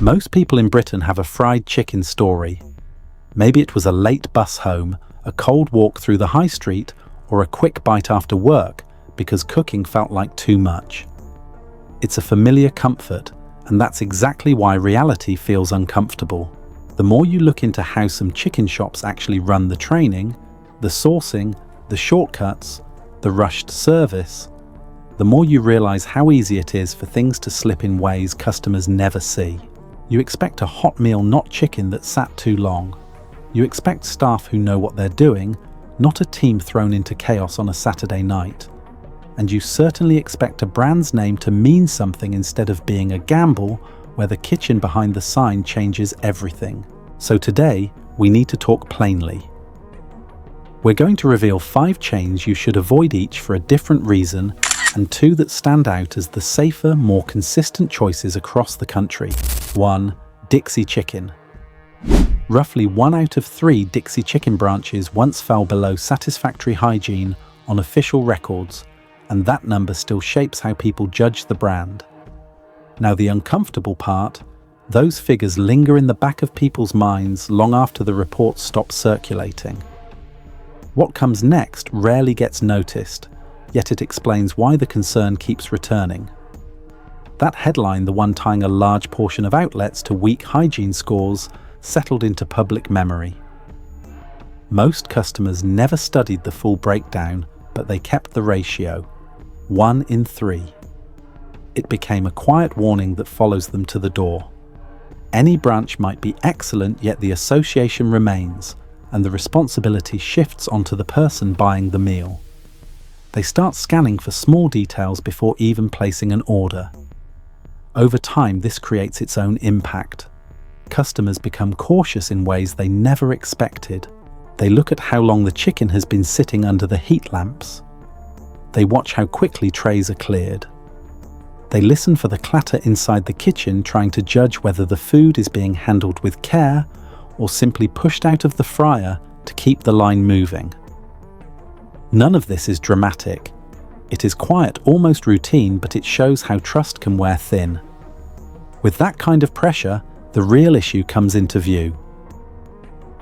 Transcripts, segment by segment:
Most people in Britain have a fried chicken story. Maybe it was a late bus home, a cold walk through the high street, or a quick bite after work because cooking felt like too much. It's a familiar comfort, and that's exactly why reality feels uncomfortable. The more you look into how some chicken shops actually run the training, the sourcing, the shortcuts, the rushed service, the more you realize how easy it is for things to slip in ways customers never see. You expect a hot meal, not chicken that sat too long. You expect staff who know what they're doing, not a team thrown into chaos on a Saturday night. And you certainly expect a brand's name to mean something instead of being a gamble where the kitchen behind the sign changes everything. So today, we need to talk plainly. We're going to reveal 5 chains you should avoid, each for a different reason, and 2 that stand out as the safer, more consistent choices across the country. 1. Dixy Chicken. Roughly 1 out of 3 Dixy Chicken branches once fell below satisfactory hygiene on official records, and that number still shapes how people judge the brand. Now, the uncomfortable part, those figures linger in the back of people's minds long after the reports stop circulating. What comes next rarely gets noticed, yet it explains why the concern keeps returning. That headline, the one tying a large portion of outlets to weak hygiene scores, settled into public memory. Most customers never studied the full breakdown, but they kept the ratio, 1 in 3. It became a quiet warning that follows them to the door. Any branch might be excellent, yet the association remains, and the responsibility shifts onto the person buying the meal. They start scanning for small details before even placing an order. Over time, this creates its own impact. Customers become cautious in ways they never expected. They look at how long the chicken has been sitting under the heat lamps. They watch how quickly trays are cleared. They listen for the clatter inside the kitchen, trying to judge whether the food is being handled with care or simply pushed out of the fryer to keep the line moving. None of this is dramatic. It is quiet, almost routine, but it shows how trust can wear thin. With that kind of pressure, the real issue comes into view.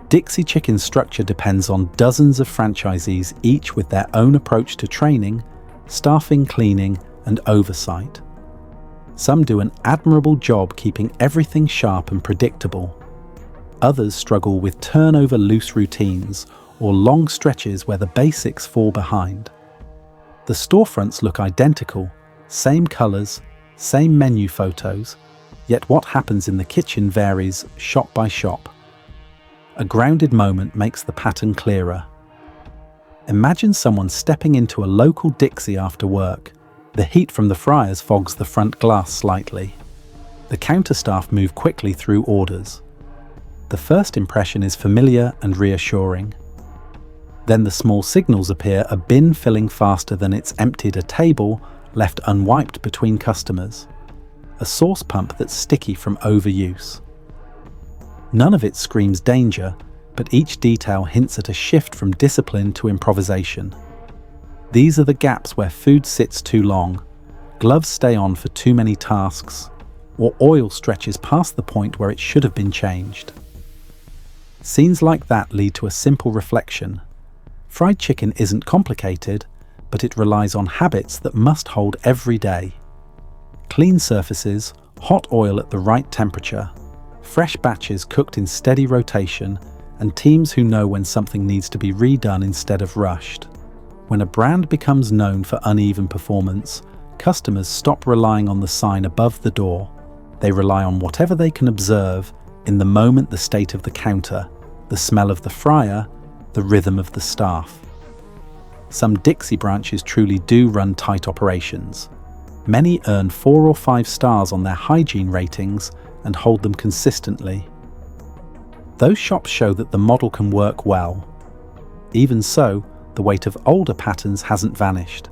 Dixy Chicken's structure depends on dozens of franchisees, each with their own approach to training, staffing, cleaning, and oversight. Some do an admirable job keeping everything sharp and predictable. Others struggle with turnover, loose routines, or long stretches where the basics fall behind. The storefronts look identical, same colors, same menu photos, yet what happens in the kitchen varies shop by shop. A grounded moment makes the pattern clearer. Imagine someone stepping into a local Dixy after work. The heat from the fryers fogs the front glass slightly. The counter staff move quickly through orders. The first impression is familiar and reassuring. Then the small signals appear: a bin filling faster than it's emptied, a table left unwiped between customers, a sauce pump that's sticky from overuse. None of it screams danger, but each detail hints at a shift from discipline to improvisation. These are the gaps where food sits too long, gloves stay on for too many tasks, or oil stretches past the point where it should have been changed. Scenes like that lead to a simple reflection. Fried chicken isn't complicated, but it relies on habits that must hold every day. Clean surfaces, hot oil at the right temperature, fresh batches cooked in steady rotation, and teams who know when something needs to be redone instead of rushed. When a brand becomes known for uneven performance, customers stop relying on the sign above the door. They rely on whatever they can observe in the moment: the state of the counter, the smell of the fryer, the rhythm of the staff. Some Dixy branches truly do run tight operations. Many earn 4 or 5 stars on their hygiene ratings and hold them consistently. Those shops show that the model can work well. Even so, the weight of older patterns hasn't vanished.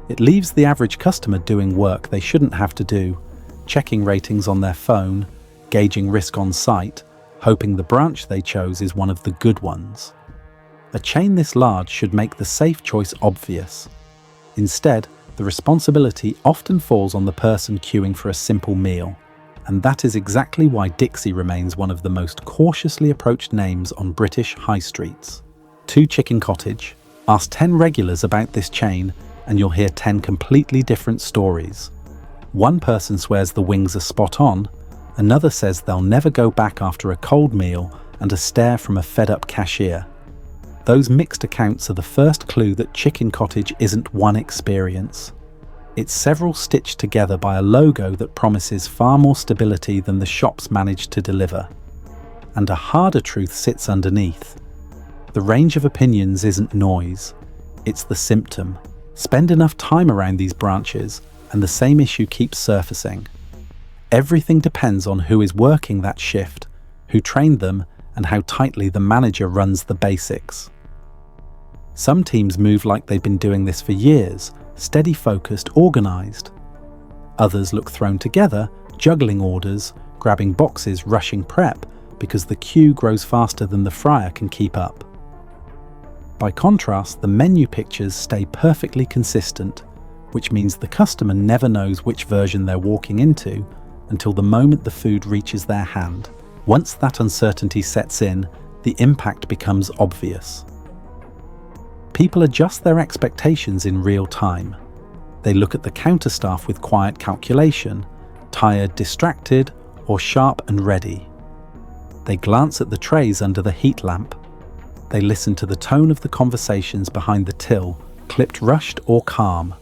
It leaves the average customer doing work they shouldn't have to do, checking ratings on their phone, gauging risk on site, hoping the branch they chose is one of the good ones. A chain this large should make the safe choice obvious. Instead, the responsibility often falls on the person queuing for a simple meal. And that is exactly why Dixy remains one of the most cautiously approached names on British high streets. 2 Chicken Cottage. Ask 10 regulars about this chain and you'll hear 10 completely different stories. One person swears the wings are spot on, another says they'll never go back after a cold meal, and a stare from a fed-up cashier. Those mixed accounts are the first clue that Chicken Cottage isn't one experience. It's several stitched together by a logo that promises far more stability than the shops managed to deliver. And a harder truth sits underneath. The range of opinions isn't noise, it's the symptom. Spend enough time around these branches and the same issue keeps surfacing. Everything depends on who is working that shift, who trained them, and how tightly the manager runs the basics. Some teams move like they've been doing this for years, steady, focused, organised. Others look thrown together, juggling orders, grabbing boxes, rushing prep, because the queue grows faster than the fryer can keep up. By contrast, the menu pictures stay perfectly consistent, which means the customer never knows which version they're walking into until the moment the food reaches their hand. Once that uncertainty sets in, the impact becomes obvious. People adjust their expectations in real time. They look at the counter staff with quiet calculation, tired, distracted, or sharp and ready. They glance at the trays under the heat lamp. They listen to the tone of the conversations behind the till, clipped, rushed, or calm.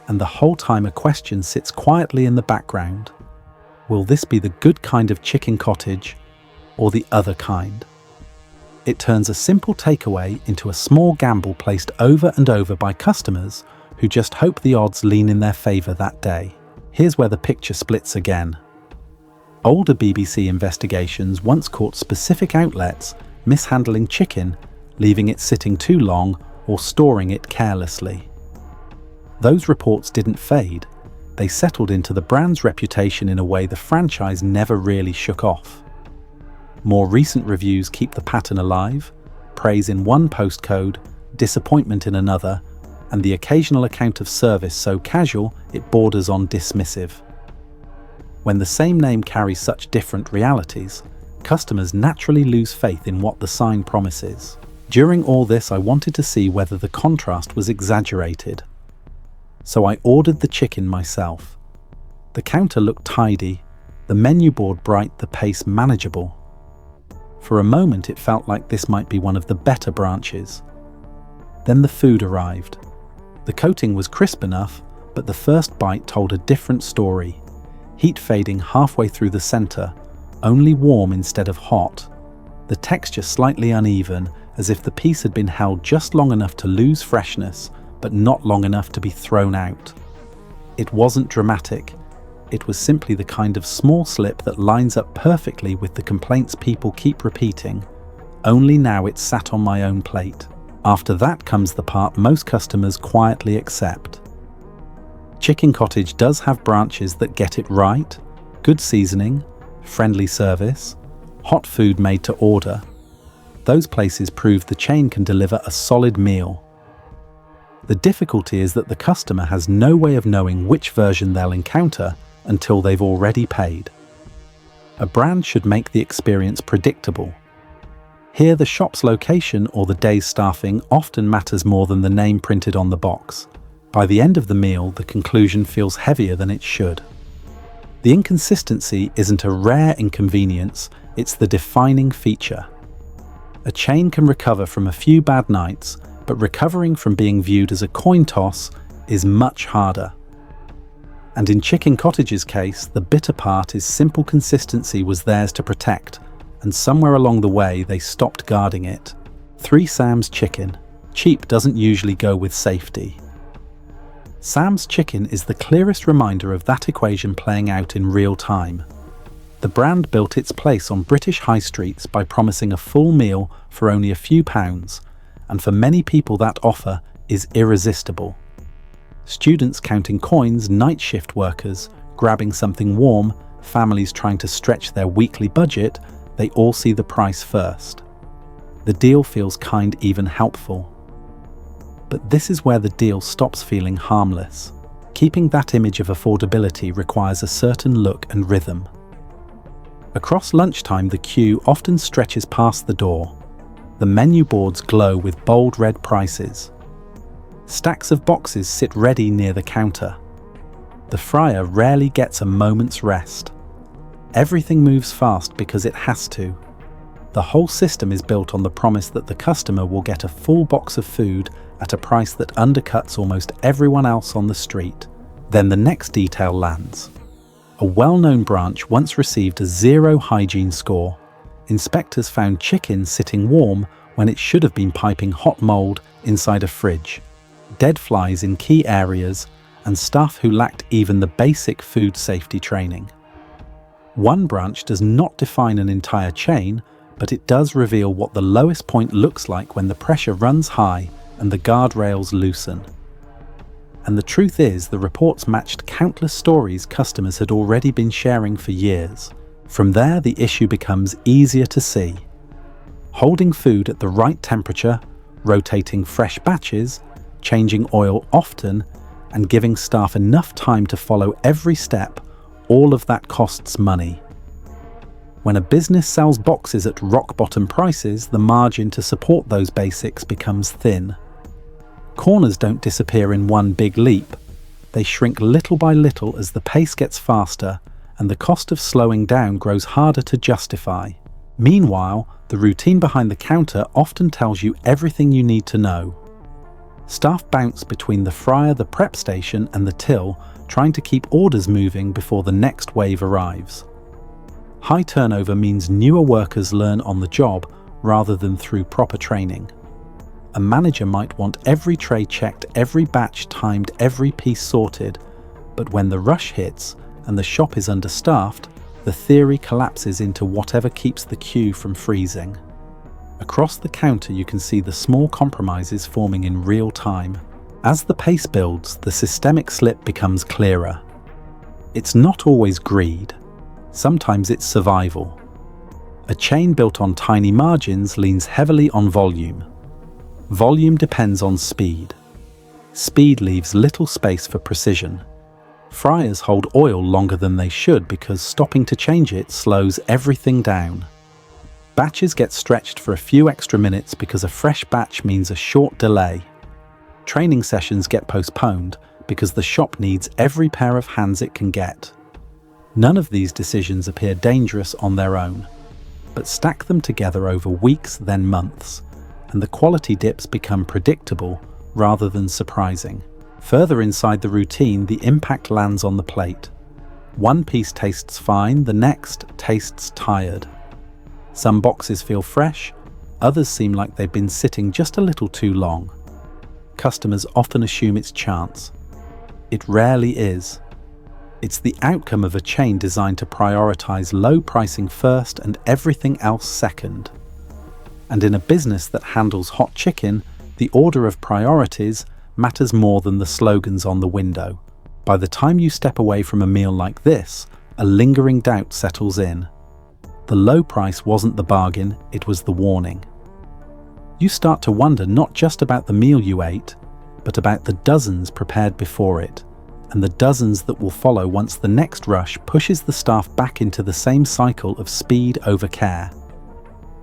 And the whole time a question sits quietly in the background. Will this be the good kind of Chicken Cottage, or the other kind? It turns a simple takeaway into a small gamble placed over and over by customers who just hope the odds lean in their favour that day. Here's where the picture splits again. Older BBC investigations once caught specific outlets mishandling chicken, leaving it sitting too long, or storing it carelessly. Those reports didn't fade. They settled into the brand's reputation in a way the franchise never really shook off. More recent reviews keep the pattern alive, praise in one postcode, disappointment in another, and the occasional account of service so casual it borders on dismissive. When the same name carries such different realities, customers naturally lose faith in what the sign promises. During all this, I wanted to see whether the contrast was exaggerated. So I ordered the chicken myself. The counter looked tidy, the menu board bright, the pace manageable. For a moment it felt like this might be one of the better branches. Then the food arrived. The coating was crisp enough, but the first bite told a different story. Heat fading halfway through the center, only warm instead of hot. The texture slightly uneven, as if the piece had been held just long enough to lose freshness, but not long enough to be thrown out. It wasn't dramatic. It was simply the kind of small slip that lines up perfectly with the complaints people keep repeating. Only now it's sat on my own plate. After that comes the part most customers quietly accept. Chicken Cottage does have branches that get it right. Good seasoning, friendly service, hot food made to order. Those places prove the chain can deliver a solid meal. The difficulty is that the customer has no way of knowing which version they'll encounter until they've already paid. A brand should make the experience predictable. Here, the shop's location or the day's staffing often matters more than the name printed on the box. By the end of the meal, the conclusion feels heavier than it should. The inconsistency isn't a rare inconvenience, it's the defining feature. A chain can recover from a few bad nights, but recovering from being viewed as a coin toss is much harder. And in Chicken Cottage's case, the bitter part is simple consistency was theirs to protect, and somewhere along the way they stopped guarding it. 3 Sam's Chicken. Cheap doesn't usually go with safety. Sam's Chicken is the clearest reminder of that equation playing out in real time. The brand built its place on British high streets by promising a full meal for only a few pounds, and for many people that offer is irresistible. Students counting coins, night shift workers grabbing something warm, families trying to stretch their weekly budget, they all see the price first. The deal feels kind, even helpful. But this is where the deal stops feeling harmless. Keeping that image of affordability requires a certain look and rhythm. Across lunchtime, the queue often stretches past the door. The menu boards glow with bold red prices. Stacks of boxes sit ready near the counter. The fryer rarely gets a moment's rest. Everything moves fast because it has to. The whole system is built on the promise that the customer will get a full box of food at a price that undercuts almost everyone else on the street. Then the next detail lands. A well-known branch once received a 0 hygiene score. Inspectors found chicken sitting warm when it should have been piping hot mold inside a fridge, dead flies in key areas, and staff who lacked even the basic food safety training. One branch does not define an entire chain, but it does reveal what the lowest point looks like when the pressure runs high and the guardrails loosen. And the truth is, the reports matched countless stories customers had already been sharing for years. From there, the issue becomes easier to see. Holding food at the right temperature, rotating fresh batches, changing oil often, and giving staff enough time to follow every step, all of that costs money. When a business sells boxes at rock-bottom prices, the margin to support those basics becomes thin. Corners don't disappear in one big leap. They shrink little by little as the pace gets faster and the cost of slowing down grows harder to justify. Meanwhile, the routine behind the counter often tells you everything you need to know. Staff bounce between the fryer, the prep station, and the till, trying to keep orders moving before the next wave arrives. High turnover means newer workers learn on the job rather than through proper training. A manager might want every tray checked, every batch timed, every piece sorted, but when the rush hits and the shop is understaffed, the theory collapses into whatever keeps the queue from freezing. Across the counter, you can see the small compromises forming in real time. As the pace builds, the systemic slip becomes clearer. It's not always greed. Sometimes it's survival. A chain built on tiny margins leans heavily on volume. Volume depends on speed. Speed leaves little space for precision. Fryers hold oil longer than they should because stopping to change it slows everything down. Batches get stretched for a few extra minutes because a fresh batch means a short delay. Training sessions get postponed because the shop needs every pair of hands it can get. None of these decisions appear dangerous on their own, but stack them together over weeks, then months, and the quality dips become predictable rather than surprising. Further inside the routine, the impact lands on the plate. One piece tastes fine, the next tastes tired. Some boxes feel fresh, others seem like they've been sitting just a little too long. Customers often assume it's chance. It rarely is. It's the outcome of a chain designed to prioritize low pricing first and everything else second. And in a business that handles hot chicken, the order of priorities matters more than the slogans on the window. By the time you step away from a meal like this, a lingering doubt settles in. The low price wasn't the bargain, it was the warning. You start to wonder not just about the meal you ate, but about the dozens prepared before it, and the dozens that will follow once the next rush pushes the staff back into the same cycle of speed over care.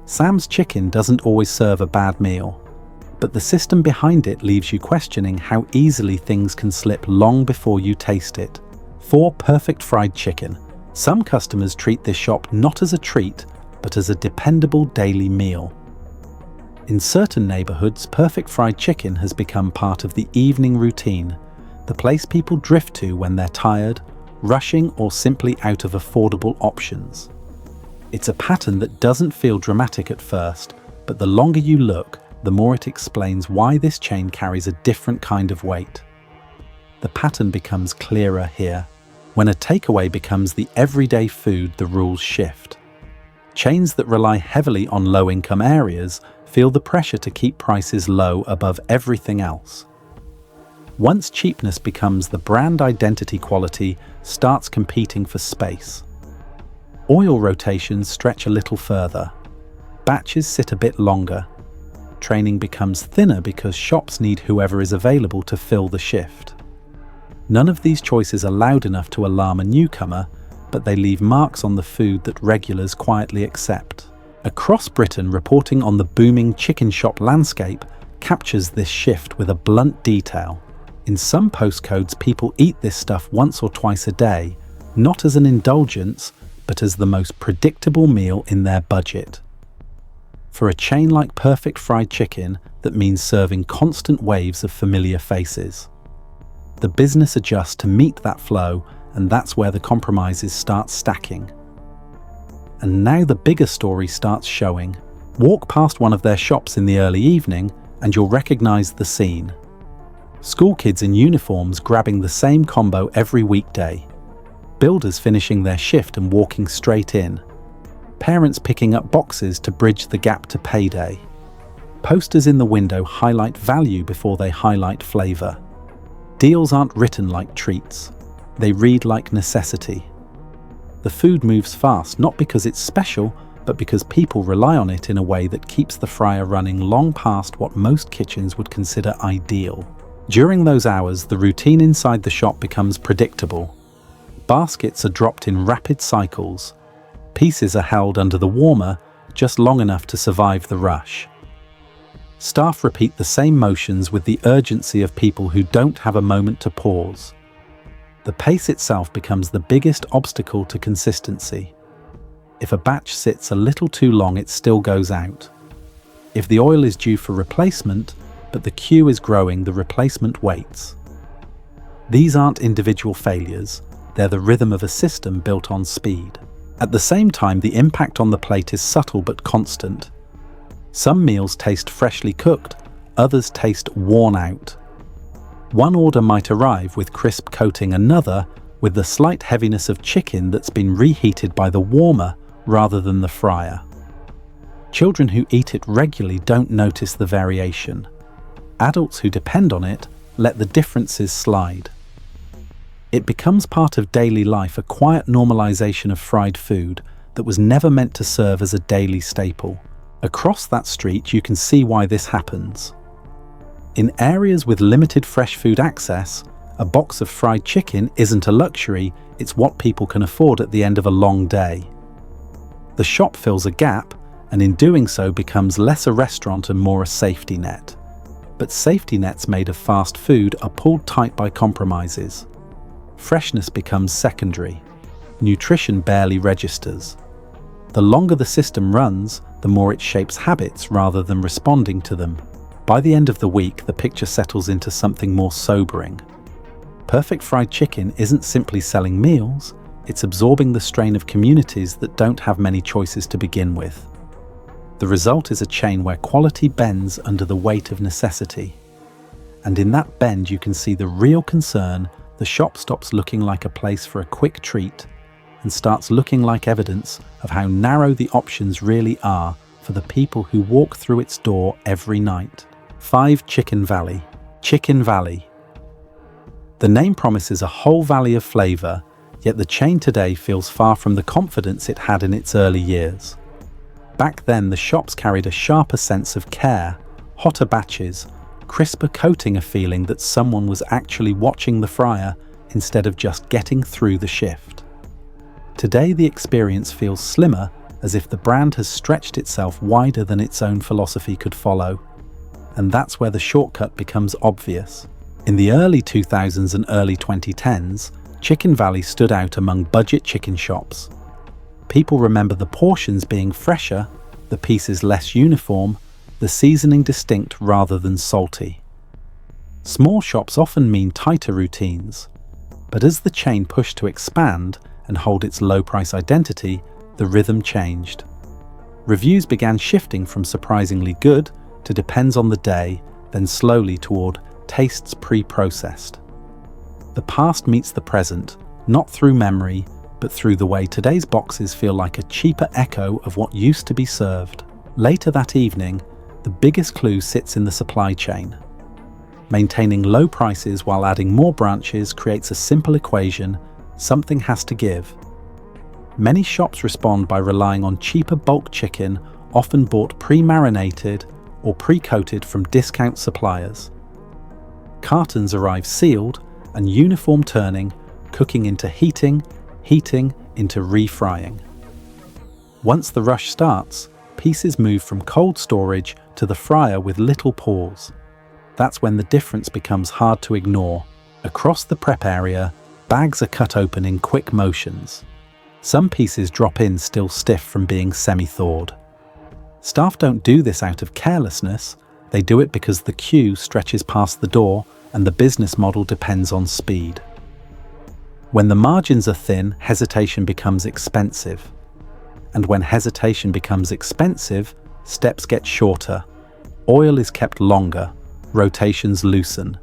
Sam's Chicken doesn't always serve a bad meal, but the system behind it leaves you questioning how easily things can slip long before you taste it. For perfect fried chicken, some customers treat this shop not as a treat, but as a dependable daily meal. In certain neighborhoods, perfect fried chicken has become part of the evening routine, the place people drift to when they're tired, rushing, or simply out of affordable options. It's a pattern that doesn't feel dramatic at first, but the longer you look, the more it explains why this chain carries a different kind of weight. The pattern becomes clearer here. When a takeaway becomes the everyday food, the rules shift. Chains that rely heavily on low-income areas feel the pressure to keep prices low above everything else. Once cheapness becomes the brand identity, quality starts competing for space. Oil rotations stretch a little further. Batches sit a bit longer. Training becomes thinner because shops need whoever is available to fill the shift. None of these choices are loud enough to alarm a newcomer, but they leave marks on the food that regulars quietly accept. Across Britain, reporting on the booming chicken shop landscape captures this shift with a blunt detail. In some postcodes, people eat this stuff once or twice a day, not as an indulgence, but as the most predictable meal in their budget. For a chain like Perfect Fried Chicken, that means serving constant waves of familiar faces. The business adjusts to meet that flow, and that's where the compromises start stacking. And now the bigger story starts showing. Walk past one of their shops in the early evening and you'll recognize the scene. School kids in uniforms grabbing the same combo every weekday. Builders finishing their shift and walking straight in. Parents picking up boxes to bridge the gap to payday. Posters in the window highlight value before they highlight flavor. Deals aren't written like treats. They read like necessity. The food moves fast, not because it's special, but because people rely on it in a way that keeps the fryer running long past what most kitchens would consider ideal. During those hours, the routine inside the shop becomes predictable. Baskets are dropped in rapid cycles. Pieces are held under the warmer just long enough to survive the rush. Staff repeat the same motions with the urgency of people who don't have a moment to pause. The pace itself becomes the biggest obstacle to consistency. If a batch sits a little too long, it still goes out. If the oil is due for replacement, but the queue is growing, the replacement waits. These aren't individual failures, they're the rhythm of a system built on speed. At the same time, the impact on the plate is subtle but constant. Some meals taste freshly cooked, others taste worn out. One order might arrive with crisp coating, another with the slight heaviness of chicken that's been reheated by the warmer rather than the fryer. Children who eat it regularly don't notice the variation. Adults who depend on it let the differences slide. It becomes part of daily life, a quiet normalization of fried food that was never meant to serve as a daily staple. Across that street, you can see why this happens. In areas with limited fresh food access, a box of fried chicken isn't a luxury, it's what people can afford at the end of a long day. The shop fills a gap, and in doing so becomes less a restaurant and more a safety net. But safety nets made of fast food are pulled tight by compromises. Freshness becomes secondary. Nutrition barely registers. The longer the system runs, the more it shapes habits rather than responding to them. By the end of the week, the picture settles into something more sobering. Perfect Fried Chicken isn't simply selling meals, it's absorbing the strain of communities that don't have many choices to begin with. The result is a chain where quality bends under the weight of necessity. And in that bend, you can see the real concern. The shop stops looking like a place for a quick treat and starts looking like evidence of how narrow the options really are for the people who walk through its door every night. 5 Chicken Valley. Chicken Valley. The name promises a whole valley of flavor, yet the chain today feels far from the confidence it had in its early years. Back then, the shops carried a sharper sense of care, hotter batches, crisper coating, a feeling that someone was actually watching the fryer instead of just getting through the shift. Today, the experience feels slimmer, as if the brand has stretched itself wider than its own philosophy could follow. And that's where the shortcut becomes obvious. In the early 2000s and early 2010s, Chicken Valley stood out among budget chicken shops. People remember the portions being fresher, the pieces less uniform, the seasoning distinct rather than salty. Small shops often mean tighter routines, but as the chain pushed to expand and hold its low-price identity, the rhythm changed. Reviews began shifting from surprisingly good to depends on the day, then slowly toward tastes pre-processed. The past meets the present, not through memory, but through the way today's boxes feel like a cheaper echo of what used to be served. Later that evening, the biggest clue sits in the supply chain. Maintaining low prices while adding more branches creates a simple equation: something has to give. Many shops respond by relying on cheaper bulk chicken, often bought pre-marinated or pre-coated from discount suppliers. Cartons arrive sealed, and uniform turning, cooking into heating, heating into refrying. Once the rush starts, pieces move from cold storage to the fryer with little pause. That's when the difference becomes hard to ignore. Across the prep area, bags are cut open in quick motions. Some pieces drop in still stiff from being semi-thawed. Staff don't do this out of carelessness, they do it because the queue stretches past the door and the business model depends on speed. When the margins are thin, hesitation becomes expensive. And when hesitation becomes expensive, steps get shorter. Oil is kept longer, rotations loosen.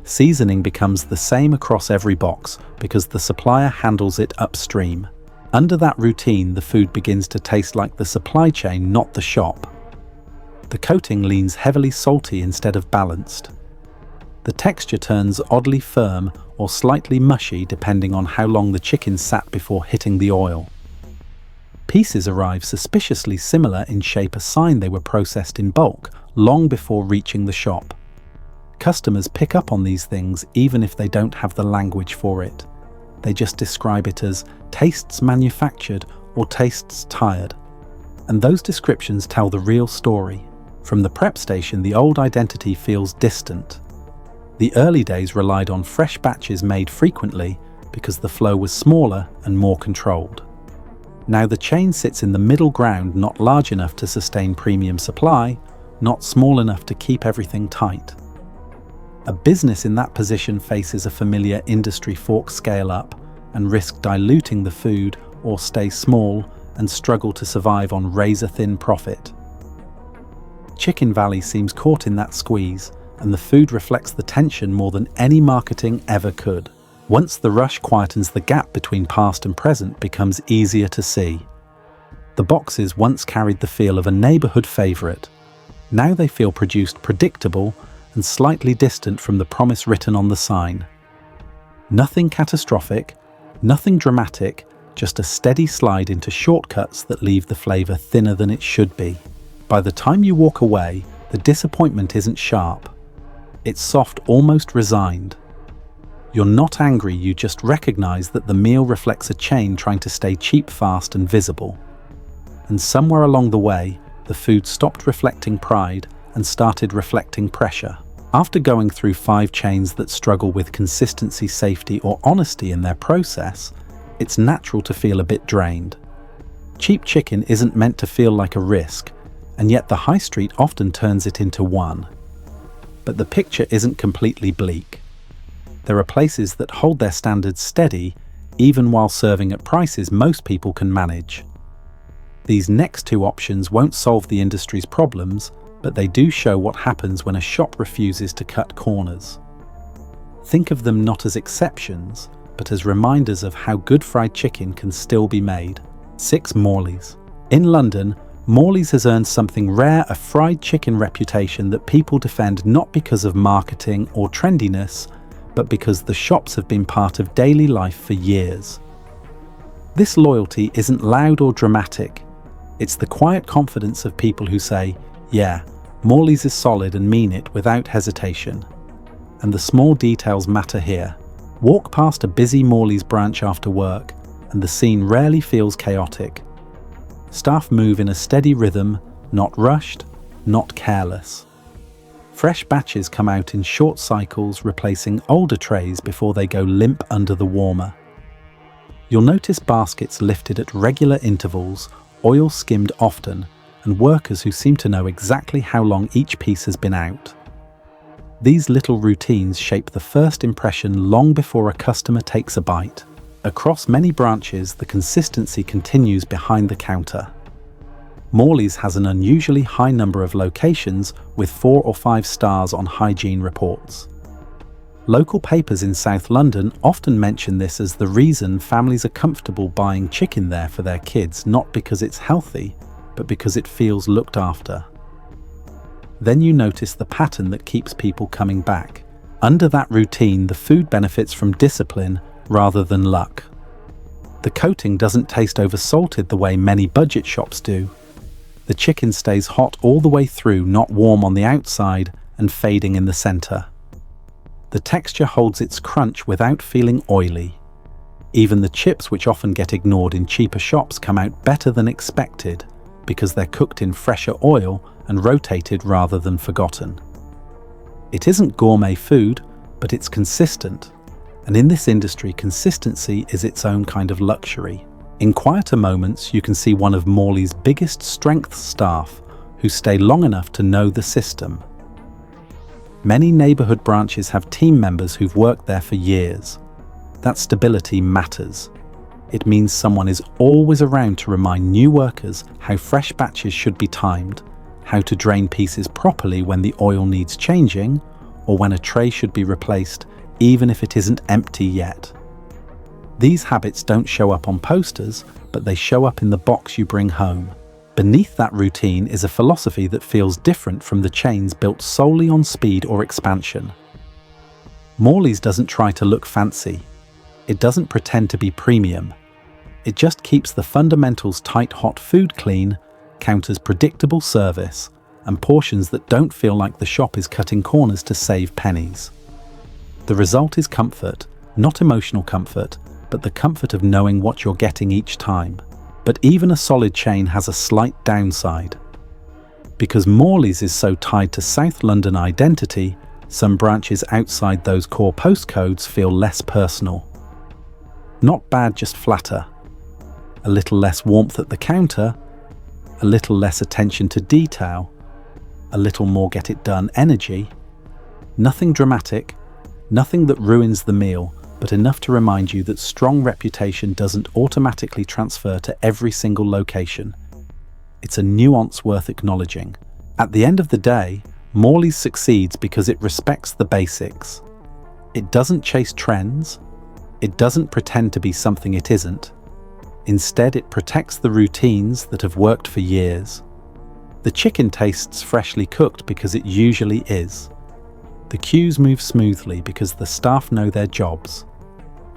Seasoning becomes the same across every box because the supplier handles it upstream. Under that routine, the food begins to taste like the supply chain, not the shop. The coating leans heavily salty instead of balanced. The texture turns oddly firm or slightly mushy depending on how long the chicken sat before hitting the oil. Pieces arrive suspiciously similar in shape, a sign they were processed in bulk long before reaching the shop. Customers pick up on these things even if they don't have the language for it. They just describe it as tastes manufactured or tastes tired. And those descriptions tell the real story. From the prep station, the old identity feels distant. The early days relied on fresh batches made frequently because the flow was smaller and more controlled. Now the chain sits in the middle ground, not large enough to sustain premium supply, not small enough to keep everything tight. A business in that position faces a familiar industry fork: scale up and risk diluting the food, or stay small and struggle to survive on razor-thin profit. Chicken Valley seems caught in that squeeze, and the food reflects the tension more than any marketing ever could. Once the rush quietens, the gap between past and present becomes easier to see. The boxes once carried the feel of a neighborhood favorite. Now they feel produced predictable and slightly distant from the promise written on the sign. Nothing catastrophic, nothing dramatic, just a steady slide into shortcuts that leave the flavor thinner than it should be. By the time you walk away, the disappointment isn't sharp. It's soft, almost resigned. You're not angry, you just recognize that the meal reflects a chain trying to stay cheap, fast, and visible. And somewhere along the way, the food stopped reflecting pride and started reflecting pressure. After going through 5 chains that struggle with consistency, safety, or honesty in their process, it's natural to feel a bit drained. Cheap chicken isn't meant to feel like a risk, and yet the high street often turns it into one. But the picture isn't completely bleak. There are places that hold their standards steady, even while serving at prices most people can manage. These next 2 options won't solve the industry's problems, but they do show what happens when a shop refuses to cut corners. Think of them not as exceptions, but as reminders of how good fried chicken can still be made. 6. Morley's. In London, Morley's has earned something rare, a fried chicken reputation that people defend not because of marketing or trendiness, but because the shops have been part of daily life for years. This loyalty isn't loud or dramatic. It's the quiet confidence of people who say, "Yeah, Morley's is solid," and mean it without hesitation. And the small details matter here. Walk past a busy Morley's branch after work, and the scene rarely feels chaotic. Staff move in a steady rhythm, not rushed, not careless. Fresh batches come out in short cycles, replacing older trays before they go limp under the warmer. You'll notice baskets lifted at regular intervals, oil skimmed often, and workers who seem to know exactly how long each piece has been out. These little routines shape the first impression long before a customer takes a bite. Across many branches, the consistency continues behind the counter. Morley's has an unusually high number of locations with 4 or 5 stars on hygiene reports. Local papers in South London often mention this as the reason families are comfortable buying chicken there for their kids, not because it's healthy, but because it feels looked after. Then you notice the pattern that keeps people coming back. Under that routine, the food benefits from discipline rather than luck. The coating doesn't taste oversalted the way many budget shops do. The chicken stays hot all the way through, not warm on the outside and fading in the center. The texture holds its crunch without feeling oily. Even the chips, which often get ignored in cheaper shops, come out better than expected because they're cooked in fresher oil and rotated rather than forgotten. It isn't gourmet food, but it's consistent. And in this industry, consistency is its own kind of luxury. In quieter moments, you can see one of Morley's biggest strength staff who stay long enough to know the system. Many neighborhood branches have team members who've worked there for years. That stability matters. It means someone is always around to remind new workers how fresh batches should be timed, how to drain pieces properly when the oil needs changing, or when a tray should be replaced even if it isn't empty yet. These habits don't show up on posters, but they show up in the box you bring home. Beneath that routine is a philosophy that feels different from the chains built solely on speed or expansion. Morley's doesn't try to look fancy. It doesn't pretend to be premium. It just keeps the fundamentals tight, hot food clean, counters predictable service, and portions that don't feel like the shop is cutting corners to save pennies. The result is comfort, not emotional comfort, but the comfort of knowing what you're getting each time. But even a solid chain has a slight downside. Because Morley's is so tied to South London identity, some branches outside those core postcodes feel less personal. Not bad, just flatter. A little less warmth at the counter, a little less attention to detail, a little more get it done energy. Nothing dramatic, nothing that ruins the meal, but enough to remind you that strong reputation doesn't automatically transfer to every single location. It's a nuance worth acknowledging. At the end of the day, Morley's succeeds because it respects the basics. It doesn't chase trends. It doesn't pretend to be something it isn't. Instead, it protects the routines that have worked for years. The chicken tastes freshly cooked because it usually is. The queues move smoothly because the staff know their jobs.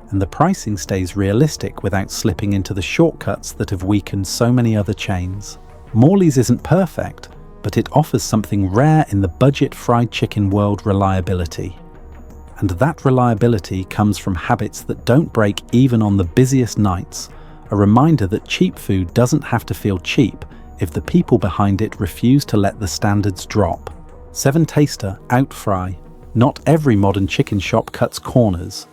And the pricing stays realistic without slipping into the shortcuts that have weakened so many other chains. Morley's isn't perfect, but it offers something rare in the budget fried chicken world: reliability. And that reliability comes from habits that don't break even on the busiest nights, a reminder that cheap food doesn't have to feel cheap if the people behind it refuse to let the standards drop. 7 Taster, out fry. Not every modern chicken shop cuts corners.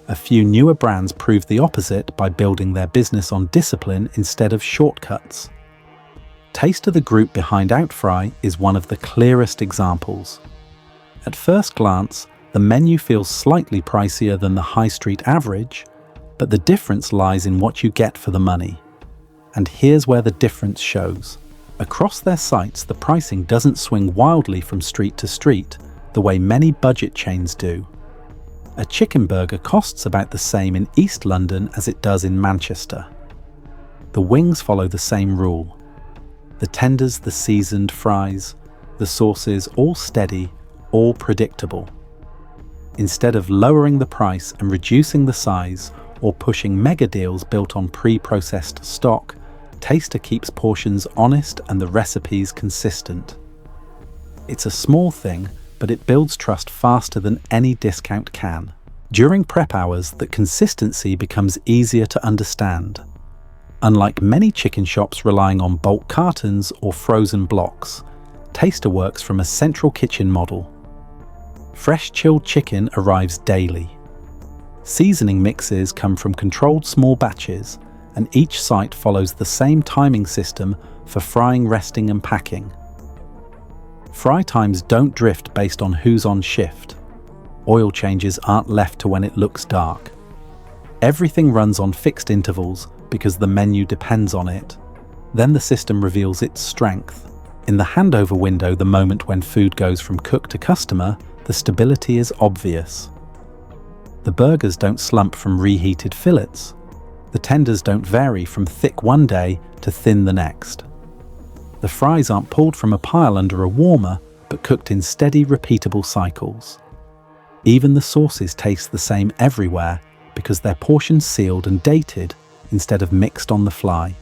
A few newer brands prove the opposite by building their business on discipline instead of shortcuts. Taster, the group behind Outfry, is one of the clearest examples. At first glance, the menu feels slightly pricier than the high street average, but the difference lies in what you get for the money. And here's where the difference shows. Across their sites, the pricing doesn't swing wildly from street to street, the way many budget chains do. A chicken burger costs about the same in East London as it does in Manchester. The wings follow the same rule. The tenders, the seasoned fries, the sauces, all steady, all predictable. Instead of lowering the price and reducing the size or pushing mega deals built on pre-processed stock, Taster keeps portions honest and the recipes consistent. It's a small thing, but it builds trust faster than any discount can. During prep hours, that consistency becomes easier to understand. Unlike many chicken shops relying on bulk cartons or frozen blocks, Taster works from a central kitchen model. Fresh chilled chicken arrives daily. Seasoning mixes come from controlled small batches, and each site follows the same timing system for frying, resting, and packing. Fry times don't drift based on who's on shift. Oil changes aren't left to when it looks dark. Everything runs on fixed intervals because the menu depends on it. Then the system reveals its strength. In the handover window, the moment when food goes from cook to customer, the stability is obvious. The burgers don't slump from reheated fillets. The tenders don't vary from thick one day to thin the next. The fries aren't pulled from a pile under a warmer, but cooked in steady, repeatable cycles. Even the sauces taste the same everywhere because they're portions sealed and dated instead of mixed on the fly.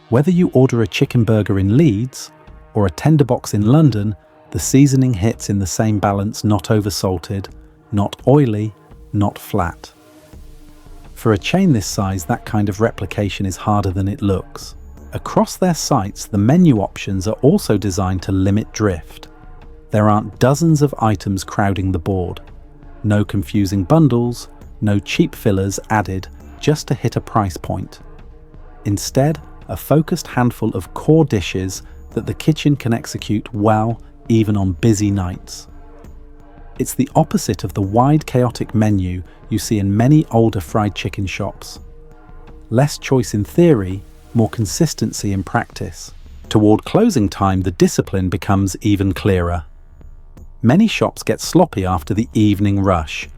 Whether you order a chicken burger in Leeds or a tender box in London, the seasoning hits in the same balance: not oversalted, not oily, not flat. For a chain this size, that kind of replication is harder than it looks. Across their sites, the menu options are also designed to limit drift. There aren't dozens of items crowding the board. No confusing bundles, no cheap fillers added just to hit a price point. Instead, a focused handful of core dishes that the kitchen can execute well even on busy nights. It's the opposite of the wide, chaotic menu you see in many older fried chicken shops. Less choice in theory, more consistency in practice. Toward closing time, the discipline becomes even clearer. Many shops get sloppy after the evening rush.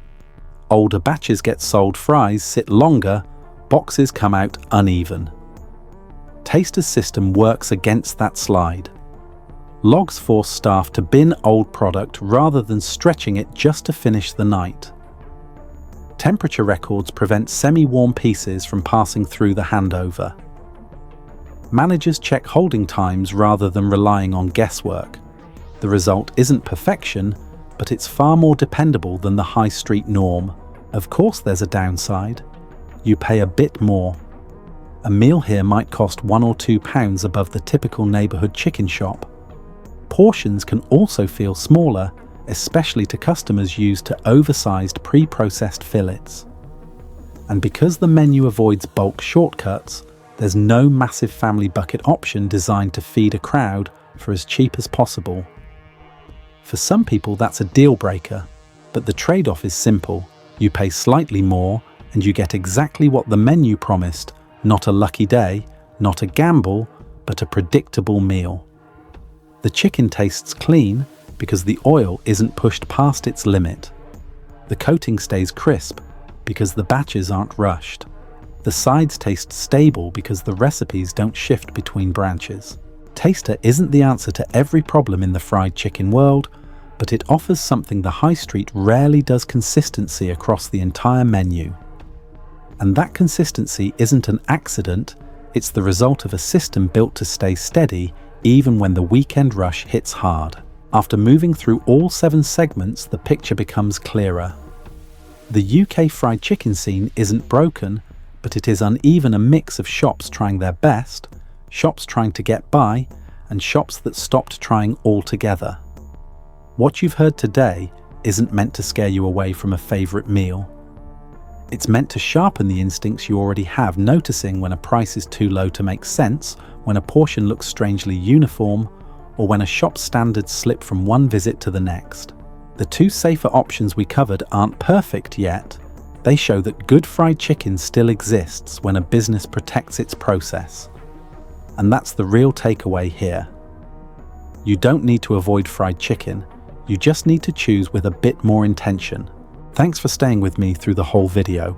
Older batches get sold, fries sit longer, boxes come out uneven. Taster's system works against that slide. Logs force staff to bin old product rather than stretching it just to finish the night. Temperature records prevent semi-warm pieces from passing through the handover. Managers check holding times rather than relying on guesswork. The result isn't perfection, but it's far more dependable than the high street norm. Of course there's a downside. You pay a bit more. A meal here might cost £1 or £2 above the typical neighbourhood chicken shop. Portions can also feel smaller, especially to customers used to oversized pre-processed fillets. And because the menu avoids bulk shortcuts, there's no massive family bucket option designed to feed a crowd for as cheap as possible. For some people that's a deal breaker, but the trade-off is simple. You pay slightly more and you get exactly what the menu promised, not a lucky day, not a gamble, but a predictable meal. The chicken tastes clean because the oil isn't pushed past its limit. The coating stays crisp because the batches aren't rushed. The sides taste stable because the recipes don't shift between branches. Taster isn't the answer to every problem in the fried chicken world, but it offers something the high street rarely does: consistency across the entire menu. And that consistency isn't an accident, it's the result of a system built to stay steady even when the weekend rush hits hard. After moving through all 7 segments, the picture becomes clearer. The UK fried chicken scene isn't broken, but it is uneven, a mix of shops trying their best, shops trying to get by, and shops that stopped trying altogether. What you've heard today isn't meant to scare you away from a favourite meal. It's meant to sharpen the instincts you already have, noticing when a price is too low to make sense, when a portion looks strangely uniform, or when a shop's standards slip from one visit to the next. The 2 safer options we covered aren't perfect yet. They show that good fried chicken still exists when a business protects its process. And that's the real takeaway here. You don't need to avoid fried chicken, you just need to choose with a bit more intention. Thanks for staying with me through the whole video.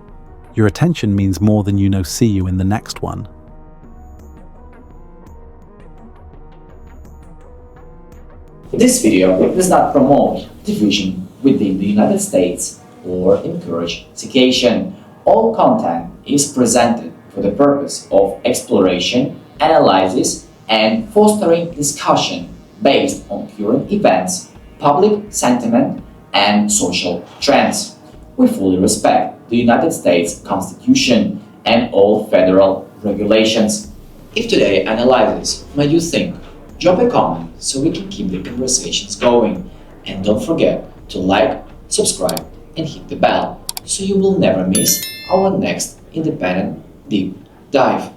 Your attention means more than you know. See you in the next one. This video does not promote division within the United States or encourage segregation. All content is presented for the purpose of exploration, analysis, and fostering discussion based on current events, public sentiment, and social trends. We fully respect the United States Constitution and all federal regulations. If today's analysis made you think, drop a comment so we can keep the conversations going. And don't forget to like, subscribe, and hit the bell so you will never miss our next independent deep dive.